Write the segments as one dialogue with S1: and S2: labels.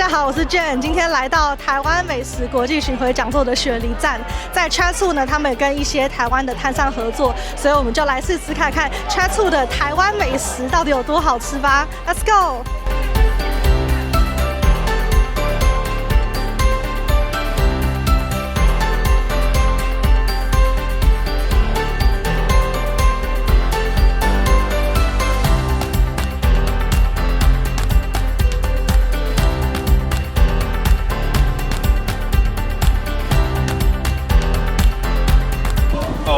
S1: 家好，我是 Jane， 今天来到台湾美食国际巡回讲座的雪梨站，在 Chat2 呢，他们也跟一些台湾的摊商合作，所以我们就来试试看看 Chat2 的台湾美食到底有多好吃吧。Let's go！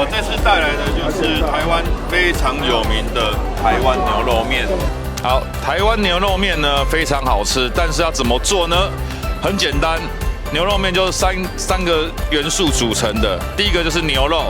S2: 这次带来的就是台湾非常有名的台湾牛肉面。好，台湾牛肉面呢非常好吃，但是要怎么做呢？很简单，牛肉面就是三个元素组成的。第一个就是牛肉，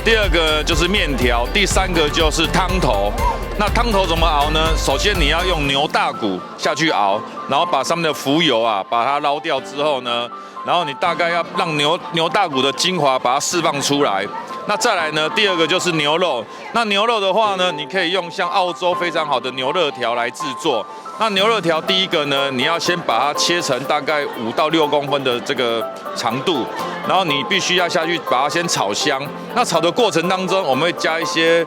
S2: 第二个就是面条，第三个就是汤头。那汤头怎么熬呢？首先你要用牛大骨下去熬，然后把上面的浮油把它捞掉之后呢，然后你大概要让牛大骨的精华把它释放出来。那再来呢，第二个就是牛肉。那牛肉的话呢，你可以用像澳洲非常好的牛肋条来制作。那牛肋条第一个呢，你要先把它切成大概5到6公分的这个长度，然后你必须要下去把它先炒香。那炒的过程当中，我们会加一些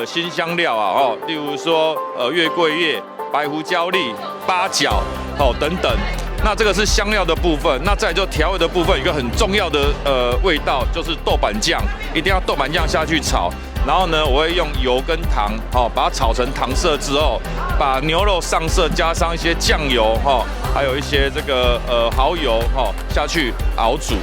S2: 辛香料例如说月桂叶、白胡椒粒、八角等等。那这个是香料的部分，那再就调味的部分，有一个很重要的味道，就是豆瓣酱，一定要豆瓣酱下去炒。然后呢，我会用油跟糖，把它炒成糖色之后，把牛肉上色，加上一些酱油，还有一些这个蚝油，下去熬煮，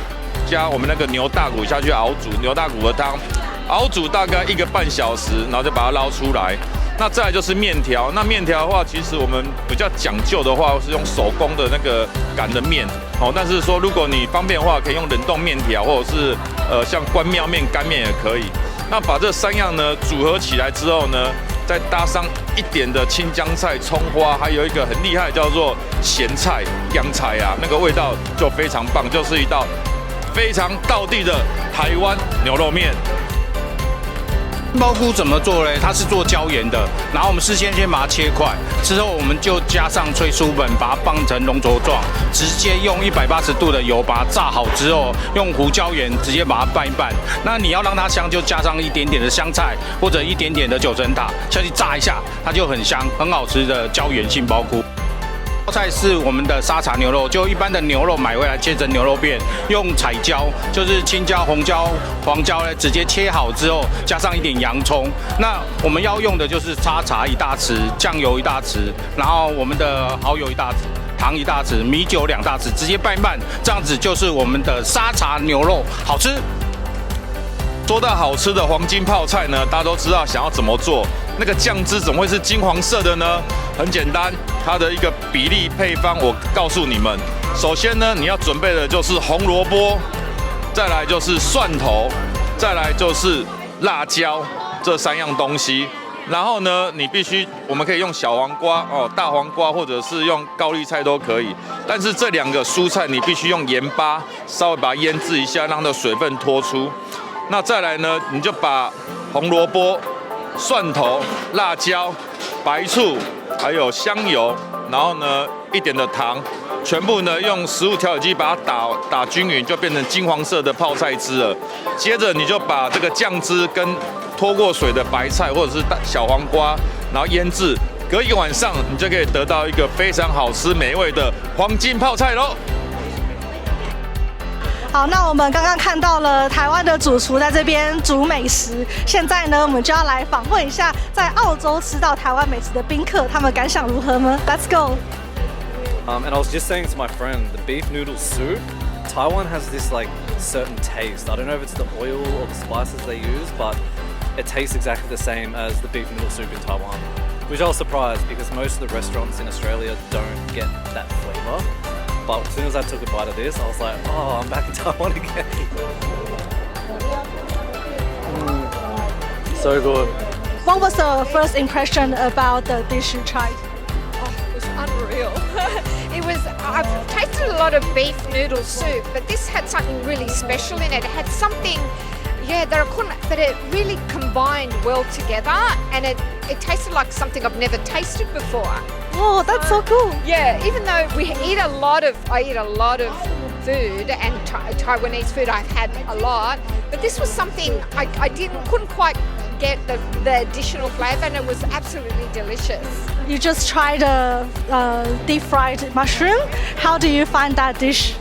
S2: 加我们那个牛大骨下去熬煮，牛大骨的汤，熬煮大概1个半小时，然后就把它捞出来。那再来就是面条，那面条的话，其实我们比较讲究的话，是用手工的那个擀的面，但是说如果你方便的话，可以用冷冻面条，或者是像关庙面、干面也可以。那把这3样呢组合起来之后呢，再搭上一点的青江菜、葱花，还有一个很厉害叫做咸菜、洋菜那个味道就非常棒，就是一道非常道地的台湾牛肉面。
S3: 杏鲍菇怎么做嘞？它是做椒盐的，然后我们事先先把它切块，之后我们就加上催酥粉，把它棒成龙轴状，直接用180度的油把它炸好之后，用胡椒盐直接把它拌一拌。那你要让它香，就加上一点点的香菜或者一点点的九层塔下去炸一下，它就很香，很好吃的椒盐杏鲍菇。菜是我们的沙茶牛肉，就一般的牛肉买回来切成牛肉片，用彩椒，就是青椒、红椒、黄椒呢，直接切好之后，加上一点洋葱。那我们要用的就是沙茶1大匙，酱油1大匙，然后我们的蚝油1大匙，糖1大匙，米酒2大匙，直接拌一拌，这样子就是我们的沙茶牛肉，好吃。
S2: 说到好吃的黄金泡菜呢，大家都知道想要怎么做，那个酱汁怎么会是金黄色的呢？很简单，它的一个比例配方我告诉你们。首先呢，你要准备的就是红萝卜，再来就是蒜头，再来就是辣椒，这3样东西。然后呢，我们可以用小黄瓜大黄瓜，或者是用高丽菜都可以。但是这2个蔬菜你必须用盐巴稍微把它腌制一下，让它的水分脱出。那再来呢，你就把红萝卜、蒜头、辣椒、白醋，还有香油，然后呢一点的糖，全部呢用食物调理机把它打均匀，就变成金黄色的泡菜汁了。接着你就把这个酱汁跟脱过水的白菜或者是小黄瓜，然后腌制，隔1个晚上，你就可以得到一个非常好吃美味的黄金泡菜喽。
S1: 好，那我们刚刚看到了台湾的主厨在这边煮美食，现在呢，我们就要来访问一下在澳洲吃到台湾美食的宾客，他们感想如何呢 ？Let's go.
S4: And I was just saying to my friend, the beef noodle soup, Taiwan has this like certain taste. I don't know if it's the oil or the spices they use, but it tastes exactly the same as the beef noodle soup in Taiwan. Which I was surprised because most of the restaurants in Australia don't get that flavor. But as soon as I took a bite of this, I was like, oh, I'm back in Taiwan again. So good.
S1: What was the first impression about the dish you tried?
S5: It was unreal. I've tasted a lot of beef noodle soup, but this had something really special in it. It had something Yeah, they're a corn, but it really combined well together, and it tasted like something I've never tasted before.
S1: Oh, that's so cool.
S5: Yeah, even though I eat a lot of food, and Taiwanese food I've had a lot, but this was something I couldn't quite get the additional flavor, and it was absolutely delicious.
S1: You just tried the deep fried mushroom. How do you find that dish?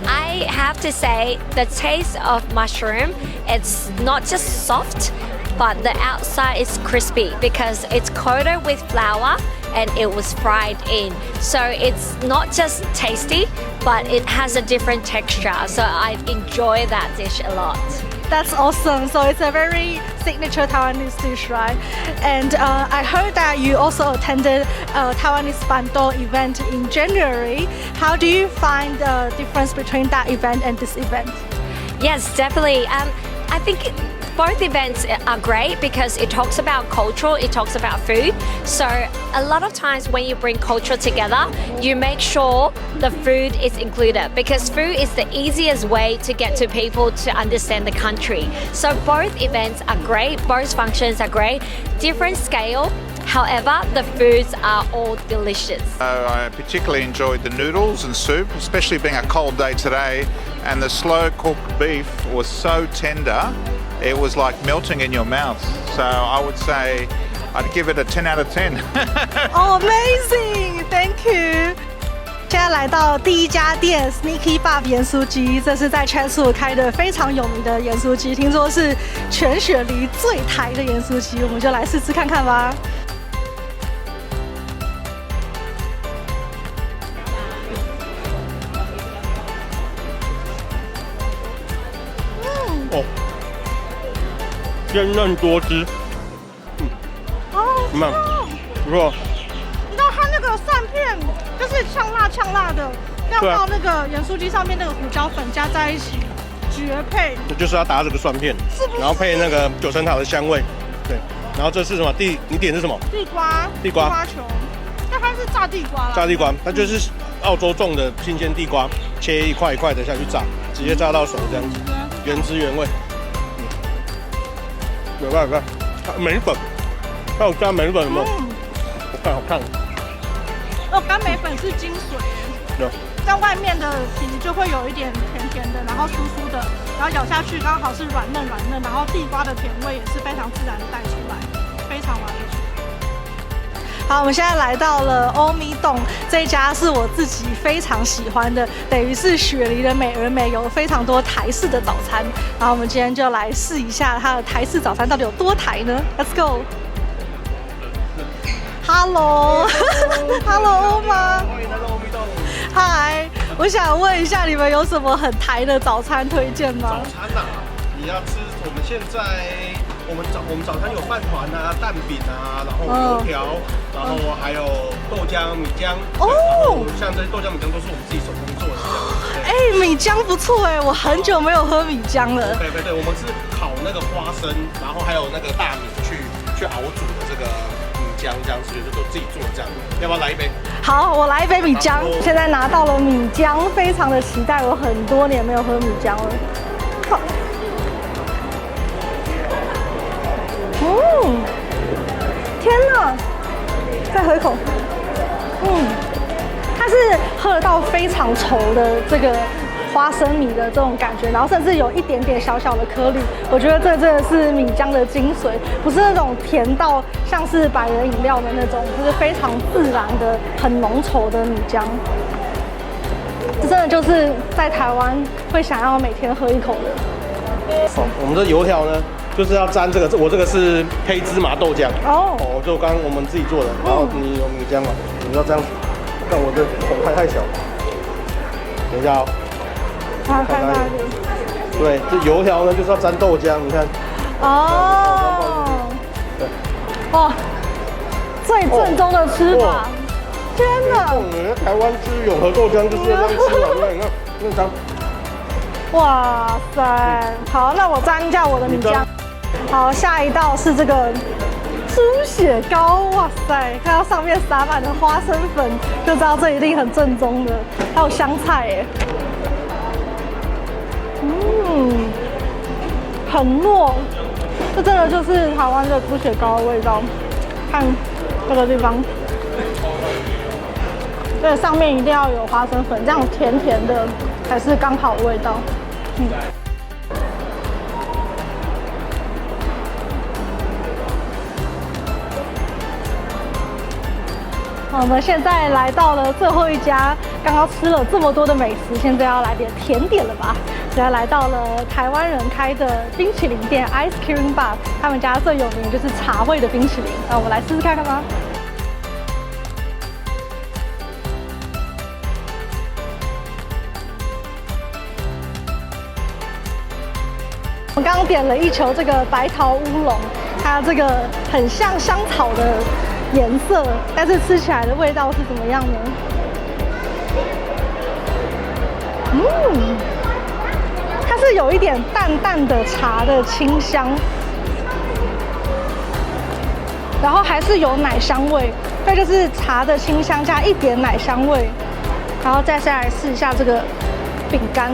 S6: I have to say the taste of mushroom, it's not just soft, but the outside is crispy because it's coated with flour and it was fried in. So it's not just tasty, but it has a different texture. So I enjoy that dish a lot.
S1: That's awesome. So it's a very signature Taiwanese dish, right? And I heard that you also attended a Taiwanese Bando event in January. How do you find the difference between that event and this event?
S6: Yes, definitely. I think both events are great because it talks about culture, it talks about food. So a lot of times when you bring culture together, you make sure the food is included because food is the easiest way to get to people to understand the country. So both events are great, both functions are great, different scale. However, the foods are all delicious.
S7: I particularly enjoyed the noodles and soup, especially being a cold day today, and the slow cooked beef was so tender, it was like melting in your mouth. So I would say I'd give it a 10 out of 10.
S1: Oh, amazing! Thank you. 现在来到第一家店 Sneaky Bob 盐酥鸡，这是在 Chatswood 开的非常有名的盐酥鸡，听说是全雪梨最台的盐酥鸡，我们就来试吃看看吧。
S8: 鲜嫩多汁，怎么样？不错。
S1: 你知道它那个蒜片就是呛辣的，要到那个盐酥鸡上面那个胡椒粉加在一起，绝配。
S8: 就是要搭这个蒜片，然后配那个九层塔的香味，对。然后这是什么？你点的是什么？
S1: 地瓜球，但它是炸地瓜啦。
S8: 炸地瓜，它就是澳洲种的新鲜地瓜，切一块一块的下去炸，直接炸到熟这样子，原汁原味。有看，梅粉，还有加梅粉有没有？好看。
S1: 哦，干梅粉是精髓。
S8: 有。
S1: 在外面的皮就会有一点甜甜的，然后酥酥的，然后咬下去刚好是软嫩，然后地瓜的甜味也是非常自然的带出来，非常完美。好，我们现在来到了欧米洞，这一家是我自己非常喜欢的，等于是雪梨的美而美，有非常多台式的早餐。然后我们今天就来试一下它的台式早餐到底有多台呢 ？Let's go。Hello， 欧妈。欢迎来到欧米洞。嗨，我想问一下，你们有什么很台的早餐推荐吗？
S8: 早餐啊，你要吃我们现在。我们早餐有饭团啊、蛋饼啊，然后油条，然后还有豆浆、米浆。哦，像这些豆浆、米浆都是我们自己手工做的这样。
S1: 哎，米浆不错哎，我很久没有喝米浆了。
S8: 对，我们是烤那个花生，然后还有那个大米去熬煮的这个米浆，这样子就是都自己做这样。要不要来一杯？
S1: 好，我来一杯米浆。现在拿到了米浆，非常的期待，我很多年没有喝米浆了。好。天哪！再喝一口。它是喝到非常稠的这个花生米的这种感觉，然后甚至有一点点小小的颗粒。我觉得这真的是米浆的精髓，不是那种甜到像是百人饮料的那种，就是非常自然的、很浓稠的米浆。这真的就是在台湾会想要每天喝一口的。
S8: 我们这油条呢？就是要沾这个，我这个是黑芝麻豆浆哦，就刚刚我们自己做的，然后你有米浆嘛，你要这样，看我的口太小，等一下哦，
S1: 开大一点。
S8: 对，这油条呢就是要沾豆浆，你看。
S1: 哦。对。哇，最正宗的吃法，天哪！
S8: 台湾吃永和豆浆就是这样吃完，你看那张。
S1: 哇塞，好，那我沾一下我的米浆。好，下一道是这个猪血糕，哇塞，看到上面撒满了花生粉，就知道这一定很正宗的。还有香菜耶，很糯，这真的就是台湾的猪血糕的味道。看这个地方，对，上面一定要有花生粉，这样甜甜的才是刚好的味道。我们现在来到了最后一家，刚刚吃了这么多的美食，现在要来点甜点了吧？现在来到了台湾人开的冰淇淋店 Ice Cream Bar， 他们家最有名就是茶味的冰淇淋，那我们来试试看看吧。我刚刚点了一球这个白桃乌龙，它这个很像香草的颜色，但是吃起来的味道是怎么样呢？它是有一点淡淡的茶的清香，然后还是有奶香味，这就是茶的清香加一点奶香味，然后再下来试一下这个饼干。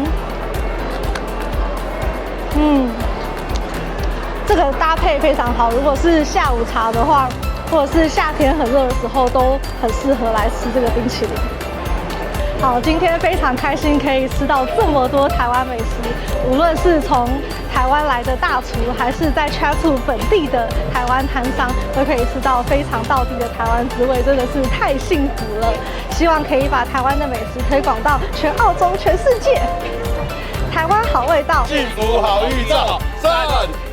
S1: 这个搭配非常好，如果是下午茶的话，或者是夏天很热的时候，都很适合来吃这个冰淇淋。好，今天非常开心可以吃到这么多台湾美食，无论是从台湾来的大厨，还是在 Chatswood 本地的台湾摊商，都可以吃到非常道地的台湾滋味，真的是太幸福了。希望可以把台湾的美食推广到全澳洲、全世界。台湾好味道，
S2: 幸福好预兆，3、